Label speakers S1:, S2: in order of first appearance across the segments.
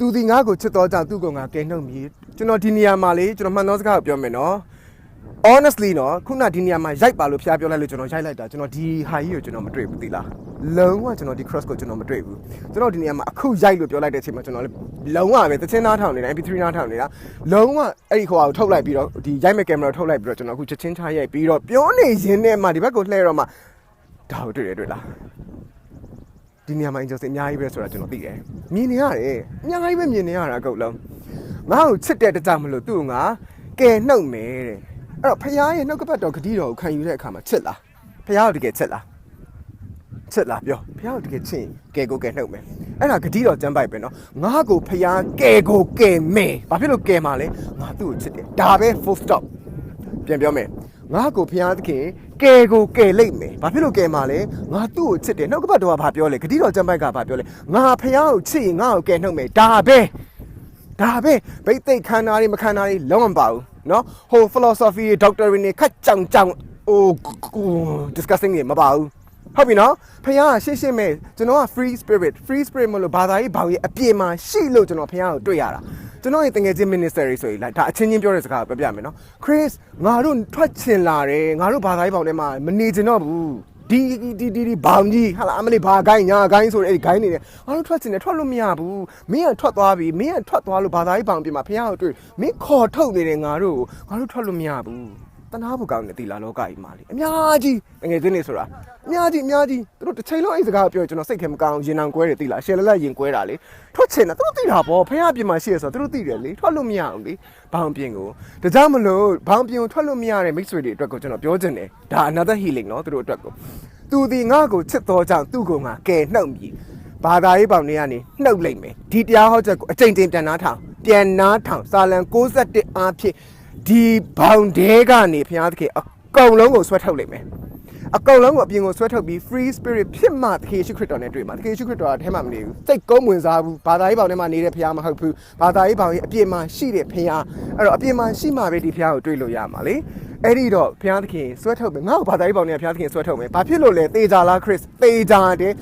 S1: သူဒီငါ့ကိုချစ်တော်ကြောင့်သူ့ကိုငါကဲနှုတ်မိကျွန်တော်ဒီနေရာမှာလေကျွန်တော်မှန်သောစကားကိုပြောမယ်နော် honestly နော်ခုနဒီနေရာမှာရိုက်ပါလို့ဖျားပြောလိုက်လို့ကျွန်တော်ရိုက်လိုက်တာကျွန်တော်ဒီဟာကြီးကိုကျွန်တော်မတွေ့ဘူးသိလားလုံးဝကျွန်တော်ဒီ cross ကိုကျွန်တော်မတွေ့ဘူးကျွန်တော်ဒီနေရာမှာအခုရိုက်လို့ပြောလိုက်တဲ့အချိန်မှာကျွန်တော်လုံးဝပဲသချင်းသားထောင်နေတာ MP3 နားထောင်နေတာလုံးဝအဲ့ဒီခေါ်ကိုထုတ်လိုက်ပြီးတော့ဒီရိုက်မဲ့ကင်မရာထုတ်လိုက်ပြီးတော့ကျွန်တော်အခုချက်ချင်းချရိုက်ပြီးတော့ပြောနေရင်းနဲ့မှဒီဘက်ကိုလှည့်တော့မှဒါကိုတွေ့လားဒီနေရာမှာ angel စအများကြီးပဲဆိုတာကျွန်တော်သိတယ်မြင်နေရတယ်အများကြီးပဲမြင်နေရတာအကုန်လုံးငါ့ကိုချစ်တဲ့တကြောင်မလို့သူ့ကိုငါကဲနှုတ်မယ်တဲ့အဲ့တော့ဖခင်ရဲ့နှုတ်ကပတ်တော်ဂတိတော်ကိုခံယူတဲ့အခါမှာချစ်လားဖခင်ကိုတကယ်ချစ်လားပြောဖခင်ကိုတကယ်ချစ်ကဲကိုကဲနှုတ်မယ်အဲ့ဒါဂတိတော်ကျမ်းပိုက်ပဲနော်ငါ့ကိုဖခင်ကဲကိုကဲမယ်ဘာဖြစ်လို့ကဲမှာလဲငါသူ့ကိုချစ်တယ်ဒါပဲ full stop ပြန်ပြောမယ်ငါ့ကိုဖခင်သခင်ကဲကိုကဲလိုက်မယ်ဘာဖြစ်လို့ကဲမှာလဲငါသူ့ကိုချစ်တယ်နှုတ်ကပတ်တော်ကဘာပြောလဲဂတိတော်ကျမ်းပိုက်ကဘာပြောလဲငါဖခင်ကိုချစ်ရင်ငါ့ကိုကဲနှုတ်မယ်ဒါပဲဗိတ်သိက်ခန္ဓာတွေမခန္ဓာတွေလုံးဝမပါဘူးနော်ဟို philosophy doctrine တွေခက်ကြောင်ဟို discussing တွေမပါဘူးဟုတ်ပြီနော်ဖခင်ကရှင်းမဲ့ကျွန်တော်က free spirit မလို့ဘာသာရေးဘောင်ရဲ့အပြည့်မှာရှိလို့ကျွန်တော်ဖခင်ကိုတွေ့ရတာကျွန်တော်ရဲ့တငယ်ချင်း ministry ဆိုရင်ဒါအချင်းချင်းပြောတဲ့စကားကိုပြပြမယ်နော် Chris ငါတို့ထွက်ချင်လာတယ်ငါတို့ဘာသာရေးဘောင်ထဲမှာမနေချင်တော့ဘူးဒီဘောင်ကြီးဟာလားအမလေးဘာဂိုင်းညာဂိုင်းဆိုတဲ့အဲ့ဒီဂိုင်းနေတယ်ငါတို့ထွက်ချင်တယ်ထွက်လို့မရဘူးမင်းကထွက်သွားပြီမင်းကထွက်သွားလို့ဘာသာရေးဘောင်ပြင်မှာဖခင်ကိုတွေ့မင်းခေါ်ထုတ်နေတယ်ငါတို့ထွက်လို့မရဘူးတနာဖို့ကောင်းတယ်တိလာလောကကြီးမှာလေအများကြီးတကယ်ချင်းနေဆိုတာအများကြီးသူတို့တစ်ချိန်လုံးအဲ့စကားကိုပြောကျွန်တော်စိတ်ခဲမကောင်းရင်အောင်ကွဲတယ်တိလာရှယ်လက်ရင်ကွဲတာလေထွက်ချင်တာသူတို့သိတာပေါ့ဖခင်အပြင်မှာရှိရဆိုတော့သူတို့သိတယ်လေထွက်လို့မရဘူးလေဘောင်ပြင်ကိုဒါကြောင့်မလို့ဘောင်ပြင်ကိုထွက်လို့မရတဲ့မိတ်ဆွေတွေအတွက်ကိုကျွန်တော်ပြောချင်တယ်ဒါ another healing နော်သူတို့အတွက်ကိုသူဒီငါ့ကိုချစ်တော်ကြောင့်သူ့ကိုငါကဲနှုတ်မြည်ဘာသာရေးပေါင်တွေကနေနှုတ်လိုက်မယ်ဒီတရားဟောချက်ကိုအချိန်ပြန်နားထောင်စာလံ61အားဖြင့်ဒီဘောင်တဲကနေဘုရားသခင်အကုန်လုံးကိုဆွဲထုတ်လိုက်မယ်အကုန်လုံးကိုအပြင်ကိုဆွဲထုတ်ပြီး free spirit ဖြစ်မှသခင်ယေရှုခရစ်တော်နဲ့တွေ့မှာသခင်ယေရှုခရစ်တော်ကထဲမှာမနေဘူးစိတ်ကုန်းဝင်စားဘူးဘာသာရေးဘောင်ထဲမှာနေတဲ့ဘုရားမဟုတ်ဘူးဘာသာရေးဘောင်ရဲ့အပြင်မှာရှိတဲ့ဘုရားအဲ့တော့အပြင်မှာရှိမှပဲဒီဘုရားကိုတွေ့လို့ရမှာလေအဲ့ဒီတော့ဘုရားသခင်ဆွဲထုတ်မယ်ငါ့ကိုဘာသာရေးပေါင်းနေဘုရားသခင်ဆွဲထုတ်မယ်ဘာဖြစ်လို့လဲသေချာလား Chris သေချာတယ်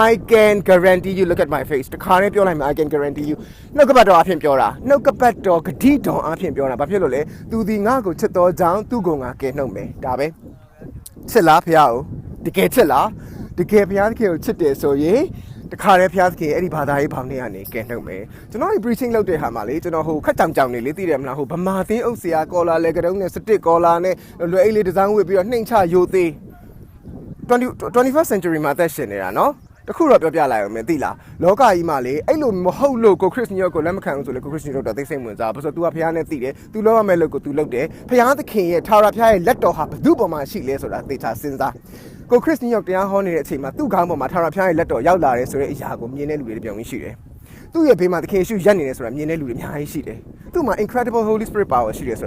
S1: I can guarantee you look at my face တခါတည်းပြောလိုက်မယ် I can guarantee you နှုတ်ကပတ်တော်အဖြစ်ပြောတာနှုတ်ကပတ်တော်ဂတိတော်အဖြစ်ပြောတာဘာဖြစ်လို့လဲသူဒီငါ့ကိုချစ်တော်ကြောင့်သူ့ကိုငါကယ်နှုတ်မယ်ဒါပဲချစ်လားဘုရားကိုတကယ်ချစ်လားတကယ်ဘုရားသခင်ကိုချစ်တယ်ဆိုရင်တခါတည်းဘုရားသခင်အဲ့ဒီဘာသာရေးဘောင်တွေကနေကဲနှုတ်မယ်ကျွန်တော်ဒီ preaching လုပ်တဲ့ဟာမှာလေကျွန်တော်ဟိုခက်ကြောင်နေလေသိတယ်မလားဟိုဗမာသင်းအုပ်ဆရာကော်လာလေကတုံးနဲ့စတစ်ကော်လာနဲ့လွယ်အိတ်လေးဒီဇိုင်းဝစ်ပြီးတော့နှိမ်ချယိုသေး 21st century မှာသက်ရှင်နေတာနော်တခုတော့ပြောပြလိုက်အောင်မသိလားလောကကြီးမှာလေအဲ့လိုမဟုတ်လို့ကိုခရစ်စနီယောကိုလက်မခံဘူးဆိုလေကိုခရစ်စနီယောတော့သိစိတ်ဝင်စားဘာလို့ဆို तू ကဘုရားနဲ့သိတယ် तू လောရမဲ့လို့ကို तू လုပ်တယ်ဘုရားသခင်ရဲ့ထာဝရဘုရားရဲ့လက်တော်ဟာဘယ်သူ့ပေါ်မှာရှိလဲဆိုတာသေချာစဉ်းစားကိုခရစ်စနီယောတရားဟောနေတဲ့အချိန်မှာသူ့ခေါင်းပေါ်မှာထာဝရဘုရားရဲ့လက်တော်ရောက်လာတယ်ဆိုတဲ့အရာကိုမြင်တဲ့လူတွေပြောင်းရင်းရှိတယ်သူ့ရဲ့ဘေးမှာသခင်ယေရှုရပ်နေတယ်ဆိုတာမြင်တဲ့လူတွေအများကြီးရှိတယ်သူ့မှာ incredible holy spirit power ရှိတယ်ဆိုတ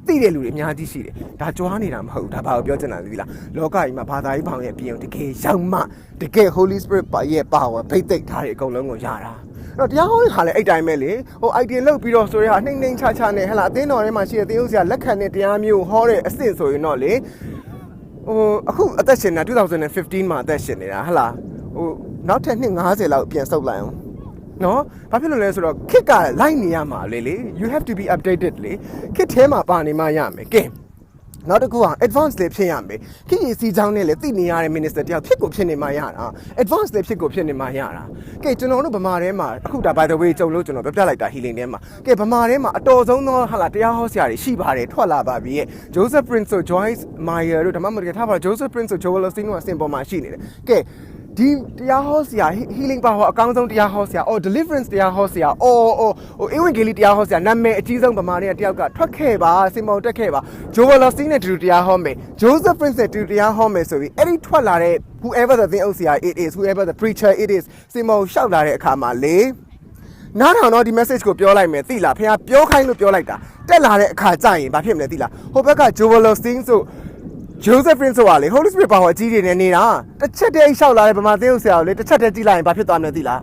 S1: ာသိတဲ့လူတွေအများကြီးရှိတယ်ဒါကြွားနေတာမဟုတ်ဒါဘာကိုပြောချင်တာလဲဒီလားလောကကြီးမှာဘာသာရေးဘောင်ရဲ့အပြင်တကယ်ရောက်မှတကယ် holy spirit ရဲ့ power ဗိတ်သိက်ထားတဲ့အကုန်လုံးကိုရတာအဲ့တော့တရားဟောတဲ့ခါလဲအဲ့တိုင်းပဲလေဟို idea လောက်ပြီးတော့ဆိုရဲဟာနှိမ့်နှိမ့်ချချနဲ့ဟဲ့လားအသင်းတော်ထဲမှာရှိတဲ့သင်းဥစရာလက်ခံတဲ့တရားမျိုးဟောတဲ့အစ်စ်ဆိုရင်တော့လေဟိုအခုအသက်ရှင်နေတာ2015မှာအသက်ရှင်နေတာဟဲ့လားဟိုနောက်ထပ်နှစ်50လောက်ပြန်ဆုပ်လိုက်အောင်နော်ဘာဖြစ်လို့လဲဆိုတော့ခစ်ကလိုက်နေရမှာလေ you have to be updated လေခစ်ထဲမှာပါနေမှရမယ်ကဲနောက်တစ်ခုက advance လေးဖြစ်ရမယ်ခစ်ရည်စီချောင်းနဲ့လေသိနေရတဲ့ minister တယောက်ဖြစ်ကိုဖြစ်နေမှရတာ advance လေးဖြစ်ကိုဖြစ်နေမှရတာကဲကျွန်တော်တို့ဗမာထဲမှာအခုဒါ by the way ကြုံလို့ကျွန်တော်ပြပြလိုက်တာ healing ထဲမှာကဲဗမာထဲမှာအတော်ဆုံးသောဟာလာတရားဟောဆရာတွေရှိပါတယ်ထွက်လာပါပြီရဲ့ Joseph Prince တို့ Joyce Meyer တို့ဒါမှမဟုတ်ထားပါ Joseph Prince တို့ Joel Osteen တို့အစင်ပေါ်မှာရှိနေတယ်ကဲဒီတရားဟောဆရာ healing power အကောင်းဆုံးတရားဟောဆရာ deliverance တရားဟောဆရာဟိုဧဝံဂေလိတရားဟောဆရာနာမည်အကြီးဆုံးဗမာတွေကတယောက်ကထွက်ခဲ့ပါစင်မောင်တက်ခဲ့ပါ Joel Osteen နဲ့တူတရားဟောမယ် Joseph Prince နဲ့တူတရားဟောမယ်ဆိုပြီးအဲ့ဒီထွက်လာတဲ့ whoever the thing ဆရာ it is whoever the preacher it is စင်မောင်ရှောက်လာတဲ့အခါမှာလေနားထောင်တော့ဒီ message ကိုပြောလိုက်မယ်သိလားခင်ဗျာပြောခိုင်းလို့ပြောလိုက်တာတက်လာတဲ့အခါကျရင်ဘာဖြစ်မလဲသိလားဟိုဘက်က Joel Osteen ဆိုJoseph Prince ဆိုတာလေ Holy Spirit power အကြီးတွေနဲ့နေတာတစ်ချက်တည်းရှောက်လာတဲ့ဗမာသင်းဥဆရာကိုလေတစ်ချက်တည်းကြည့်လိုက်ရင်ဘာဖြစ်သွားမလဲသိလာ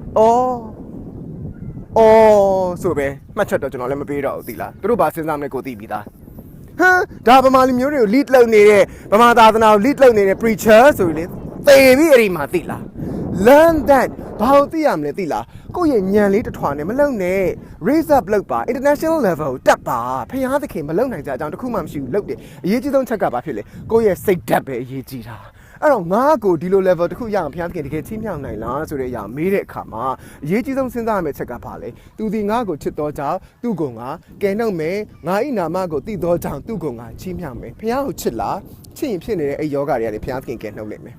S1: းဆိုပဲမှတ်ချက်တော့ကျွန်တော်လည်းမပေးတော့ဘူးသိလားသူတို့ဘာစဉ်းစားမလဲကိုသိပြီးသားဒါဗမာလူမျိုးတွေကို lead လုပ်နေတဲ့ဗမာသာသနာကို lead လုပ်နေတဲ့ preacher ဆိုပြီးလေသေပြီးအဲ့ဒီမှာသိလား learn that ဘာလို့သိရမလဲသိလားကိုယ့်ရဲ့ဉာဏ်လေးတစ်ထွာနဲ့မလုံနဲ့ raise up လုပ်ပါ international level တက်ပါဖခင်သခင်မလုံနိုင်ကြအကြောင်းတစ်ခုမှမရှိဘူးလုပ်တယ်အရေးကြီးဆုံးချက်ကဘာဖြစ်လဲကိုယ့်ရဲ့စိတ်ဓာတ်ပဲအရေးကြီးတာအဲ့တော့ငါ့ကိုဒီလို level တစ်ခုရအောင်ဖခင်သခင်တကယ်ချင်းမြောက်နိုင်လားဆိုတဲ့အရာမေးတဲ့အခါမှာအရေးကြီးဆုံးစဉ်းစားရမယ့်ချက်ကဘာလဲသူဒီငါ့ကိုချစ်တော်ကြောင့်သူ့ကိုငါကယ်နှုတ်မယ်ငါ၏နာမကိုသိတော်ကြောင့်သူ့ကိုငါချီးမြှောက်မယ်ဖခင်ကိုချစ်လားချစ်ရင်ဖြစ်နေတဲ့အဲ့ယောဂတွေကနေဖခင်သခင်ကယ်နှုတ်လိုက်မယ်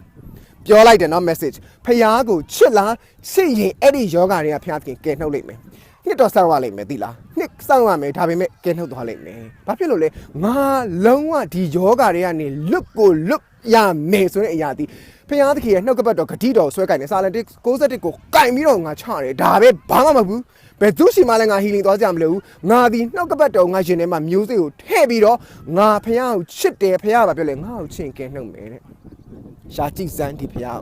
S1: ပြောလိုက်တယ်နော် message ဖခင်ကိုချစ်လားချစ်ရင်အဲ့ဒီယောဂတွေကဖခင်သခင်ကယ်နှုတ်လိုက်မယ်နှစ်တော့စောင့်ရလိမ့်မယ်သိလားနှစ်စောင့်ရမယ်ဒါပေမဲ့ကဲနှုတ်သွားလိမ့်မယ်ဘာဖြစ်လို့လဲငါလုံးဝဒီယောဂတွေကနေလွတ်ကိုလွတ်ရမယ်ဆိုတဲ့အရာဒီဖခင်သခင်ရဲ့နှုတ်ကပတ်တော်ဂတိတော်ဆွဲကင်နေစာလန်61ကိုကင်ပြီးတော့ငါချတယ်ဒါပဲဘာမှမဟုတ်ဘူးဘယ်သူရှိမှလည်းငါဟီလင်းသွားကြမလို့ငါဒီနှုတ်ကပတ်တော်ငါရှင်ထဲမှာမျိုးစေ့ကိုထည့်ပြီးတော့ငါဖခင်ကိုချစ်တယ်ဖခင်ကပြောလဲငါ့ကိုချစ်ကဲနှုတ်မယ်တဲ့ရှာကြည့်စမ်းဒီဖခင်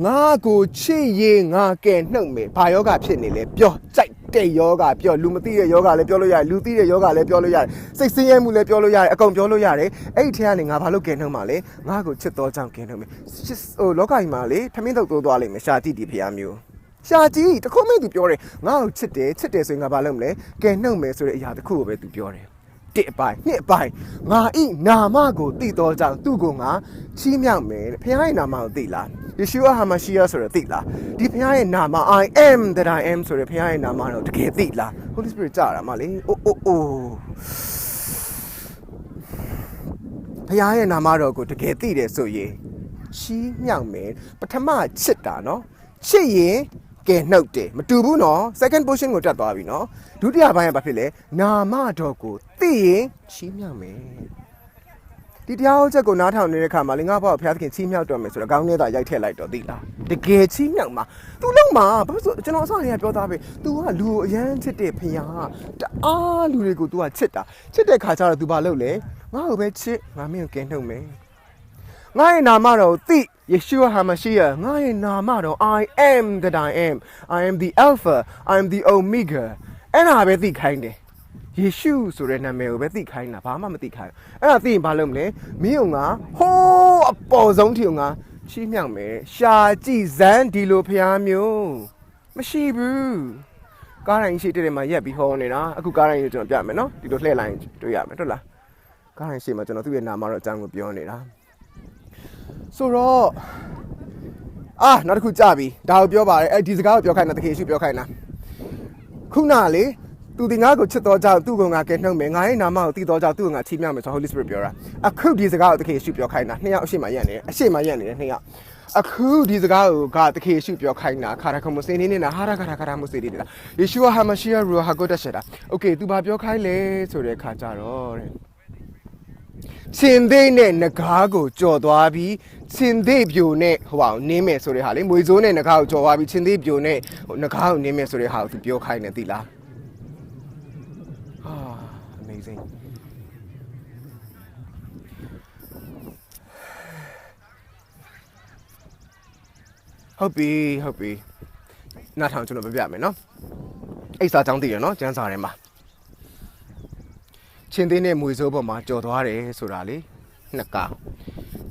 S1: ငါကိုချစ်ရင်ငါကဲနှုတ်မယ်ဘာယောဂဖြစ်နေလဲပြောကြိုက်တဲ့ယောဂပြောလူမသိတဲ့ယောဂလည်းပြောလို့ရတယ်လူသိတဲ့ယောဂလည်းပြောလို့ရတယ်စိတ်ဆင်းရဲမှုလည်းပြောလို့ရတယ်အကုန်ပြောလို့ရတယ်အဲ့ဒီထဲကနေငါဘာလို့ကဲနှုတ်မှာလဲငါကိုချစ်တော်ကြောင့်ကဲနှုတ်မယ်ဟိုလောကကြီးမှာလေထမင်းထုတ်တိုးသွားလိမ့်မယ်ရှာကြည့်ဒီဖရားမျိုးရှာကြည့်တခုမှသူပြောတယ်ငါ့ကိုချစ်တယ်ဆိုရင်ငါဘာလုပ်မလဲကဲနှုတ်မယ်ဆိုတဲ့အရာတစ်ခုကိုပဲသူပြောတယ်တစ်အပိုင်းနှစ်အပိုင်းငါဤနာမကိုသိတော်ကြောင့်သူ့ကိုငါချီးမြှောက်မယ်ဖခင်ရဲ့နာမကိုသိလားယေရှုဟာမရှိယဆိုတော့သိလားဒီဖခင်ရဲ့နာမ I am that I am ဆိုတဲ့ဖခင်ရဲ့နာမတော့တကယ်သိလား Holy Spirit ကြားတာမလေးအိုးဖခင်ရဲ့နာမတော်ကိုတကယ်သိတယ်ဆိုရင်ချီးမြှောက်မယ်ပထမချစ်တာနော်ချစ်ရင်ကဲနှုတ်တယ်မတူဘူးနော် second portion ကိုတက်သွားပြီနော်ဒုတိယပိုင်းကဘာဖြစ်လဲနာမတော်ကိုသိရင်ချီးမြှောက်မယ်ဒီတရားဟောချက်ကိုနားထောင်နေတဲ့အခါမှာလင်္ကာဘောက်ဖျားသခင်ချီးမြှောက်တော်မယ်ဆိုတော့ကောင်းနေတာရိုက်ထည့်လိုက်တော့သိလားတကယ်ချီးမြှောက်မှာ तू လုံးမှာဘာလို့ဆိုကျွန်တော်အစကနေပြောသားပဲ तू ကလူကိုအရန်ချစ်တဲ့ဖခင်တအားလူတွေကို तू ကချစ်တာချစ်တဲ့ခါကျတော့ तू ဘာလုပ်လဲငါ့ကိုပဲချစ်ငါမင်းကိုကဲနှုတ်မယ်ငါရဲ့နာမတော်သိယေရှုဟာမရှိယငါရဲ့နာမတော် I am that I am the alpha I am the omega အဲ့ဒါပဲသိခိုင်းတယ်ယေရှုဆိုတဲ့နာမည်ကိုပဲသိခိုင်းတာဘာမှမသိခိုင်းအဲ့ဒါသိရင်ဘာလုပ်မလဲမင်းကငါဟိုးအပေါ်ဆုံးထိငါချီးမြှောက်မယ်ရှာကြည့်ဇန်းဒီလိုဖျားမျိုးမရှိဘူးကားတိုင်းရှိတဲ့မှာရက်ပြီးဟောနေတာအခုကားတိုင်းကိုကျွန်တော်ပြမယ်နော်ဒီလိုလှည့်လိုက်တွေ့ရမယ်ဟုတ်လားကားတိုင်းရှိမှာကျွန်တော်သူ့ရဲ့နာမတော်အကြောင်းကိုပြောနေတာဆိုတော့နောက်တစ်ခုကြပြီဒါကိုပြောပါတယ်အဲ့ဒီစကားကိုပြောခိုင်းတာတကယ်ရှိပြောခိုင်းတာခုနလေသူဒီငါ့ကိုချစ်တော်ကြောင့်သူ့ကိုငါကဲနှုတ်မယ်ငါရဲ့နာမကိုသိတော်ကြောင့်သူ့ကိုငါချီးမြှောက်မယ်ဆို Holy Spirit ပြောတာအခုဒီစကားကိုတကယ်ရှိပြောခိုင်းတာနှစ်ယောက်အရှိမရက်နေတယ်အရှိမရက်နေတယ်နှစ်ယောက်အခုဒီစကားကိုကတကယ်ရှိပြောခိုင်းတာခါရခမစနေနေတာဟာရခါမစနေနေတာယေရှုဟာမရှိယရူဟာကိုတရှတာโอเคသူဘာပြောခိုင်းလဲဆိုတဲ့ခါကြတော့တဲ့ချင်းသေးနဲ့ငကားကိုကြော်သွားပြီးချင်းသေးပြိုနဲ့ဟိုပါနင်းမယ်ဆိုတဲ့ဟာလေမွေစိုးနဲ့ငကားကိုကြော်သွားပြီးချင်းသေးပြိုနဲ့ငကားကိုနင်းမယ်ဆိုတဲ့ဟာကိုသူပြောခိုင်းတယ်သိလားamazing ဟုတ်ပြီနားထောင်ကျွန်တော်ပြပြမယ်နော်အိတ်စာကြောင်းတည်ရနော်ကျန်းစာထဲမှာချင်းသေးနဲ့မွေစိုးပေါ်မှာကြော်သွားတယ်ဆိုတာလေနှစ်ကောင်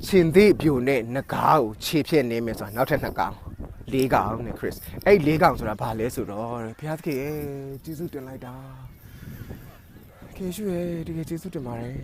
S1: ချင်းသေးပြိုနဲ့ငကားကိုခြေဖြက်နေမယ်ဆိုတာနောက်ထပ်နှစ်ကောင်လေးကောင်နဲ့ Chris အဲ့လေးကောင်ဆိုတာဘာလဲဆိုတော့ဘုရားသခင်ကျေးဇူးတင်လိုက်တာယေရှုရဲ့တကယ်ကျေးဇူးတင်ပါတယ်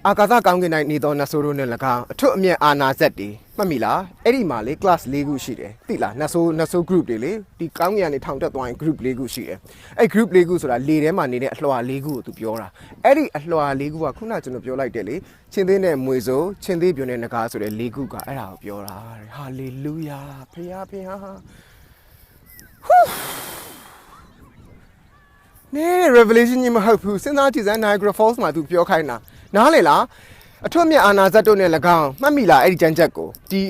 S1: အာကာသကောင်းကင်၌နေသောနတ်ဆိုးတို့နဲ့၎င်းအထွတ်အမြတ်အာနာဇက်တွေမှတ်မိလားအဲ့ဒီမှာလေ class ၄ခုရှိတယ်သိလားနတ်ဆိုး group တွေလေဒီကောင်းကင်ကနေထောင်တက်သွားရင် group ၄ခုရှိတယ်အဲ့ group ၄ခုဆိုတာလေထဲမှာနေတဲ့အလွှာ၄ခုကိုသူပြောတာအဲ့ဒီအလွှာ၄ခုကခုနကျွန်တော်ပြောလိုက်တယ်လေချင်းသေးနဲ့မွေစိုးချင်းသေးပြိုနဲ့ငကားဆိုတဲ့၄ခုကအဲ့ဒါကိုပြောတာဟာလေလုယာဖခင်ဟူးနေ revelation ကြီးမဟုတ်ဘူးစဉ်းစားကြည့်စမ်း Niagara Falls မှာသူပြောခိုင်းတာနားလေလားအထွတ်မြတ်အာနာဇတ်တို့နဲ့၎င်းမှတ်မိလားအဲ့ဒီကြမ်းချက်ကိုဒီ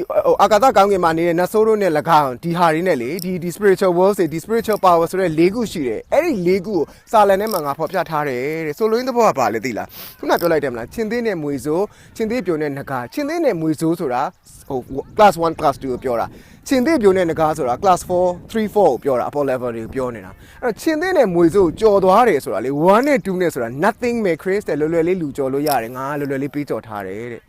S1: အာကာသကောင်းကင်မှာနေတဲ့နတ်ဆိုးတို့နဲ့၎င်းဒီဟာတွေနဲ့လေဒီ spiritual world တွေဒီ spiritual power ဆိုတဲ့၄ခုရှိတယ်အဲ့ဒီ၄ခုကိုစာလန်ထဲမှာငါဖော်ပြထားတယ်တဲ့ဆိုလိုရင်းသဘောကပါလေသိလားခုနပြောလိုက်တယ်မလားချင်းသေးနဲ့မွေစိုးချင်းသေးပြိုနဲ့ငကားချင်းသေးနဲ့မွေစိုးဆိုတာဟို class 1 class 2ကိုပြောတာချင်းသေးပြိုနဲ့ငကားဆိုတာ class 4 3 4ကိုပြောတာ upper level တွေကိုပြောနေတာအဲ့တော့ချင်းသေးနဲ့မွေစိုးကြော်သွားတယ်ဆိုတာလေ1နဲ့2နဲ့ဆိုတာ nothing ပဲ Chris တဲ့လွယ်လွယ်လေးလူကြော်လို့ရတယ်ငါလွယ်လွယ်လေးပြီးကြော်ထားတယ်တဲ့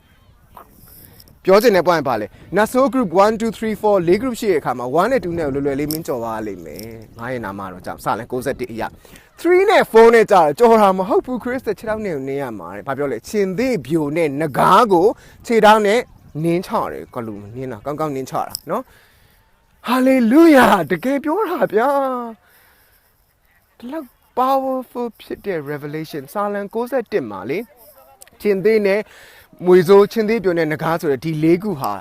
S1: ပြောချင်တဲ့ point ပါလေ Naso group 1 2 3 4 4 group ရှိတဲ့အခါမှာ1နဲ့2နဲ့လွယ်လွယ်လေးမင်းကြော်သွားလိမ့်မယ်ငါရဲ့နာမတော့ကြောက်စလန်61အရာ3နဲ့4နဲ့ကြာကြော်တာမဟုတ်ဘူးခရစ်စခြေထောက်နဲ့နင်းရမှာတဲ့ဘာပြောလဲရှင်သေးပြိုနဲ့ငကားကိုခြေထောက်နဲ့နင်းချတယ်ကလူနင်းတာကောင်းကောင်းနင်းချတာနော်ဟာလေလုယာတကယ်ပြောတာဗျာဒီလောက် powerful ဖြစ်တဲ့ revelation စာလံ61မှာလေရှင်သေးနဲ့မွေစိုးချင်းသေးပြိုနဲ့ငကားဆိုတဲ့ဒီ၄ခုဟာ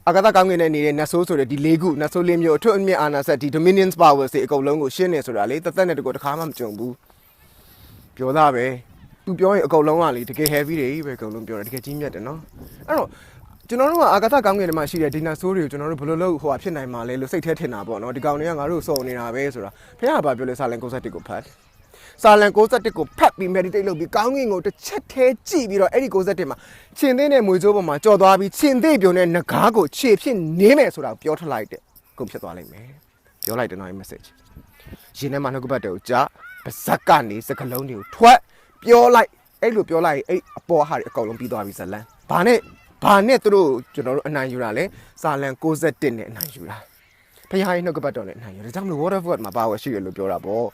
S1: အကသကောင်းငင်နဲ့နေတဲ့နတ်ဆိုးဆိုတဲ့ဒီ၄ခုနတ်ဆိုးလေးမျိုးအထွတ်အမြတ်အာနာဆက်ဒီ dominions power တွေအကုန်လုံးကိုရှင်းနေဆိုတာလေသက်သက်နဲ့တကူတစ်ခါမှမကြုံဘူးပြောသားပဲသူပြောရင်အကုန်လုံးကလေတကယ် heavy တွေပဲအကုန်လုံးပြောတယ်တကယ်ကြီးမြတ်တယ်နော်အဲ့တော့ကျွန်တော်တို့ကအကသကောင်းငင်တွေမှာရှိတဲ့ဒီနတ်ဆိုးတွေကိုကျွန်တော်တို့ဘယ်လိုလုပ်ဟိုဟာဖြစ်နိုင်မှာလဲလို့စိတ်ထဲထင်တာပေါ့နော်ဒီကောင်တွေကငါတို့စုံနေတာပဲဆိုတာဖခင်ကဘာပြောလဲစာလံ61ကိုဖတ်စာလံ61ကိုဖတ်ပြီး meditate လုပ်ပြီးကောင်းကင်ကိုတစ်ချက်တည်းကြည့်ပြီးတော့အဲ့ဒီ61မှာရှင်သေးနဲ့မွေစိုးပေါ်မှာကြော်သွားပြီးရှင်သေးပြုံနဲ့ငကားကိုခြေဖြစ်နေမယ်ဆိုတာကိုပြောထလိုက်တဲ့ကုန်ဖြစ်သွားလိမ့်မယ်ပြောလိုက်တဲ့နောက် message ရှင်ထဲမှာနှုတ်ကပတ်တော်ကြာပါဇက်ကနေစကလုံးတွေကိုထွက်ပြောလိုက်အဲ့လိုပြောလိုက်ရင်အဲ့အပေါ်ဟာတွေအကုန်လုံးပြီးသွားပြီဇလန်ဘာနဲ့သူတို့ကျွန်တော်တို့အနိုင်ယူတာလဲစာလံ61နဲ့အနိုင်ယူတာဖခင်ရဲ့နှုတ်ကပတ်တော်နဲ့အနိုင်ယူဒါကြောင့်မလို့ water word မှာပါဝယ်ရှိတယ်လို့ပြောတာပေါ့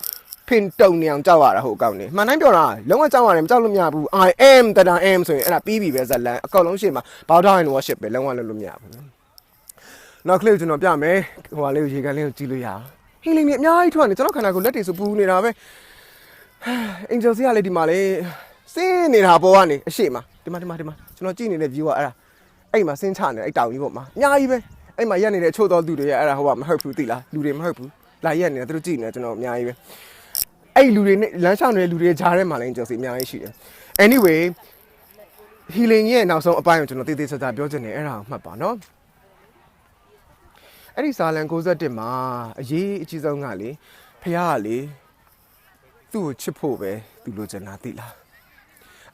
S1: ဖင်တုံနေအောင်ကြောက်ရတာဟိုအကောင့်နေမှန်တိုင်းပြောတာလုံးဝကြောက်ရတယ်မကြောက်လို့မရဘူး I am that I am ဆိုရင်အဲ့ဒါပြီးပြီပဲဇလန်အကောင့်လုံးရှေ့မှာ bow down and worship ပဲလုံးဝလုပ်လို့မရဘူးနောက် clip ကျွန်တော်ပြမယ်ဟိုဟာလေးကိုရေကန်လေးကိုကြည့်လို့ရအောင်ဟင်းလေးမြအများကြီးထွက်နေကျွန်တော်ခန္ဓာကိုယ်လက်တွေဆိုပူနေတာပဲ angel စီကလည်းဒီမှာလေစင်းနေတာပေါ်ကနေအရှိမဒီမှာကျွန်တော်ကြည့်နေတဲ့ view ကအဲ့ဒါအဲ့မှာစင်းချနေအဲ့တောင်ကြီးပေါ်မှာအများကြီးပဲအဲ့မှာရက်နေတဲ့အချို့သောသူတွေအဲ့ဒါဟိုကမဟုတ်ဘူးသိလားလူတွေမဟုတ်ဘူးလာရက်နေတယ်သူတို့ကြည့်နေတယ်ကျွန်တော်အများကြီးပဲအဲ့လူတွေနဲ့လမ်းလျှောက်နေတဲ့လူတွေကြားထဲမှာလည်းကြော်စီအများကြီးရှိတယ် anyway healing ရဲ့နောက်ဆုံးအပိုင်းကိုကျွန်တော်တည်တည်ချာချာပြောချင်တယ်အဲ့ဒါကိုမှတ်ပါနော်အဲ့ဒီစာလံ61မှာအရေးအကြီးဆုံးကလေဖခင်ကလေသူ့ကိုချစ်ဖို့ပဲသူလိုချင်တာသိလား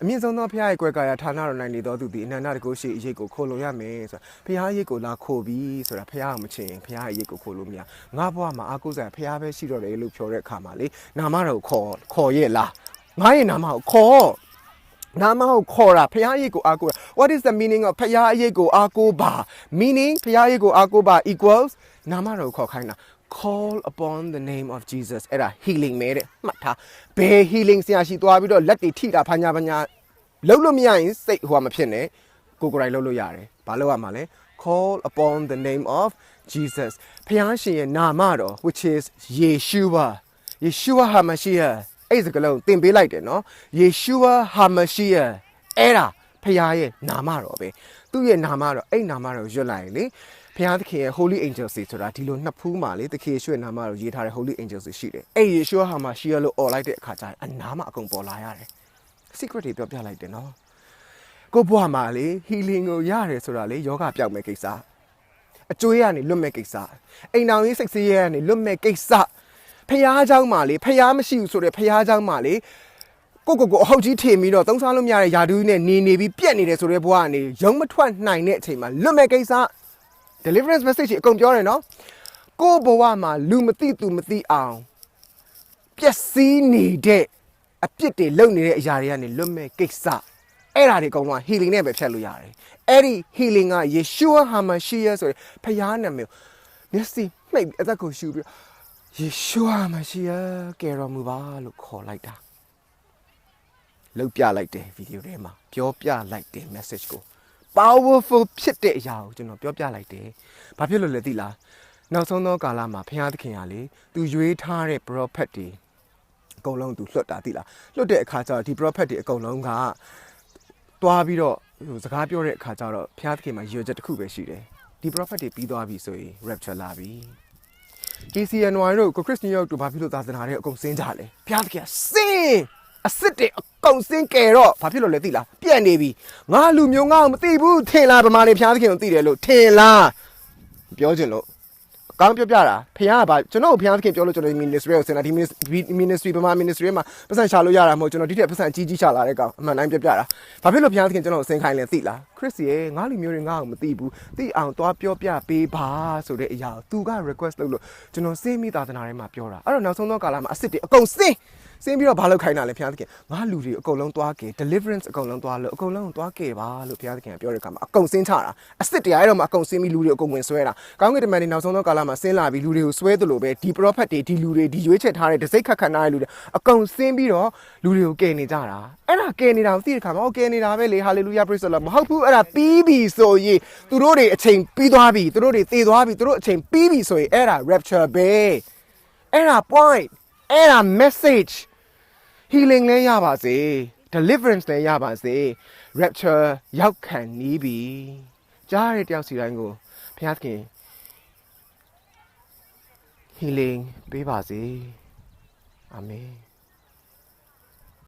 S1: အမြင့်ဆုံးသောဖခင်ရဲ့ကွယ်ကာယဌာနတော်၌နေသောသူသည်အနန္တတကုရှိအရေးကိုခိုလုံရမယ်ဆိုတာဖခင်အရေးကိုလာခိုပြီးဆိုတာဖခင်ကမချင်ရင်ဖခင်အရေးကိုခိုလို့မရငါဘဝမှာအာကိုးစားဖခင်ပဲရှိတော့တယ်လို့ပြောတဲ့အခါမှာလေနာမတော်ခေါ်ရဲ့လားငါရဲ့နာမကိုခေါ်နာမကိုခေါ်တာဖခင်အရေးကိုအာကိုး What is the meaning of ဖခင်အရေးကိုအာကိုးပါ meaning ဖခင်အရေးကိုအာကိုးပါ equals နာမတော်ခေါ်ခိုင်းတာcall upon the name of Jesus အဲ့ဒါ healing မဲတဲ့မှတ်ထားဘယ် healing ဆရာရှိသွားပြီးတော့လက်တွေထိတာဖညာလှုပ်လို့မရရင်စိတ်ဟိုမဖြစ်နဲ့ကိုယ်တိုင်လှုပ်လို့ရတယ်ဘာလုပ်ရမှာလဲ call upon the name of Jesus ဖခင်ရှင်ရဲ့နာမတော် which is Yeshua HaMashiach အဲ့စကားလုံးသင်ပေးလိုက်တယ်နော် Yeshua HaMashiach အဲ့ဒါဖခင်ရဲ့နာမတော်ပဲသူ့ရဲ့နာမတော်အဲ့နာမတော်ရွတ်လိုက်ရင်လေဖခင်သခင်ရဲ့ Holy Angels ဆိုတာဒီလိုနှစ်ဖူးမှာလေသခင်ယေရှုရဲ့နာမတော်ရေးထားတဲ့ Holy Angels ရှိတယ်အဲ့ Yeshua HaMashiach လို့អော်လိုက်တဲ့အခါကျရင်အနာမအကုန်ပေါ်လာရတယ် secret တွေပြောပြလိုက်တယ်နော်ကိုဘွားမှာလေ healing ကိုရတယ်ဆိုတာလေယောဂပျောက်မဲ့ကိစ္စအကျွေးကနေလွတ်မဲ့ကိစ္စအိမ်တော်ကြီးစိတ်ဆင်းရဲကနေလွတ်မဲ့ကိစ္စဖះเจ้าမှာလေဖះမရှိဘူးဆိုတဲ့ဖះเจ้าမှာလေကိုအဟုတ်ကြီးထင်ပြီးတော့သုံးစားလို့မရတဲ့ယာဒူးနဲ့နေပြီးပြက်နေတယ်ဆိုတဲ့ဘွားကနေရုံမထွက်နိုင်တဲ့အချိန်မှာလွတ်မဲ့ကိစ္စ deliverance message အကုန်ပြောတယ်နော်ကိုဘဝမှာလူမသိသူမသိအောင်ပျက်စီးနေတဲ့အပြစ်တွေလုပ်နေတဲ့အရာတွေကနေလွတ်မဲ့ကိစ္စအဲ့ဒါတွေအကုန်လုံး healing နဲ့ပဲဖြတ်လို့ရတယ်အဲ့ဒီ healing က Yeshua HaMashiach ဆိုတဲ့ဖခင်နာမည်မျက်စိမှိတ်အသက်ကိုရှူပြီး Yeshua HaMashiach ကယ်တော်မူပါလို့ခေါ်လိုက်တာလှုပ်ပြလိုက်တယ်ဗီဒီယိုထဲမှာပြောပြလိုက်တယ် message ကို powerful ဖြစ်တဲ့အရာကိုကျွန်တော်ပြောပြလိုက်တယ်ဘာဖြစ်လို့လဲသိလားနောက်ဆုံးသောကာလမှာဖခင်သခင်ကလေသူရွေးထားတဲ့ prophet တွေအကုန်လုံးသူလွတ်တာသိလားလွတ်တဲ့အခါကျတော့ဒီ prophet တွေအကုန်လုံးကတွားပြီးတော့စကားပြောတဲ့အခါကျတော့ဖခင်သခင်မှာရွေးချက်တစ်ခုပဲရှိတယ်ဒီ prophet တွေပြီးသွားပြီဆိုရင် rapture လာပြီ KCNY တို့ကိုခရစ်စတန်ရောက်တို့ဘာဖြစ်လို့သာသနာတွေအကုန်စင်းကြလဲဖခင်သခင်စင်းအစ်စ်တွေအကုန်စင်းကယ်တော့ဘာဖြစ်လို့လဲသိလားပြက်နေပြီငါလူမျိုးငါ့ကိုမသိဘူးထင်လားဗမာတွေဖခင်သခင်ကိုသိတယ်လို့ထင်လားပြောချင်လို့ကောင်းပြောပြတာဖခင်ကဘာကျွန်တော်ဖခင်သခင်ပြောလို့ကျွန်တော် ministry ကိုစင်တာဒီ ministry ဗမာ ministry မှာပတ်စံရှာလို့ရတာမဟုတ်ကျွန်တော်ဒီထက်ပတ်စံကြီးရှာလာတဲ့ကောင်အမှန်တိုင်းပြောပြတာဘာဖြစ်လို့ဖခင်သခင်ကျွန်တော်စင်ခိုင်းလဲသိလားခရစ်စီရဲ့ငါလူမျိုးတွေငါ့ကိုမသိဘူးသိအောင်သွားပြောပြပေးပါဆိုတဲ့အရာကိုသူက request လုပ်လို့ကျွန်တော်စင်းမိသာသနာထဲမှာပြောတာအဲ့တော့နောက်ဆုံးသောကာလမှာအစ်စ်တွေအကုန်စင်း ဆင်းပြီးတော့ဘာလုပ်ခိုင်းတာလဲဘုရားသခင်ငါလူတွေအကုန်လုံးသွားခဲ့ deliverance အကုန်လုံးသွားလို့အကုန်လုံးသွားခဲ့ပါလို့ဘုရားသခင်ကပြောတဲ့အခါမှာအကုန်ဆင်းချတာအစ်စ်တရားအဲ့တော့မှအကုန်ဆင်းပြီးလူတွေအကုန်ဝင်ဆွဲတာကောင်းကင်တမန်တွေနောက်ဆုံးသောကာလမှာဆင်းလာပြီးလူတွေကိုဆွဲသလိုပဲဒီ prophet တွေဒီလူတွေဒီရွေးချယ်ထားတဲ့တစိ့ခတ်ခတ်နားတဲ့လူတွေအကုန်ဆင်းပြီးတော့လူတွေကိုကယ်နေကြတာအဲ့ဒါကယ်နေတာကိုသိတဲ့အခါမှာကယ်နေတာပဲလေ hallelujah praise the lord မဟုတ်ဘူးအဲ့ဒါပြီးပြီဆိုရင်သူတို့တွေအချိန်ပြီးသွားပြီသူတို့တွေသေသွားပြီသူတို့အချိန်ပြီးပြီဆိုရင်အဲ့ဒါ rapture ပဲအဲ့ဒါ point အဲ့ဒါ message healing လည်းရပါစေ deliverance လည်းရပါစေ rapture ရောက်ခံနေပြီကြားရတဲ့တယောက်စီတိုင်းကိုဘုရားသခင် healing ပေးပါစေအာမင်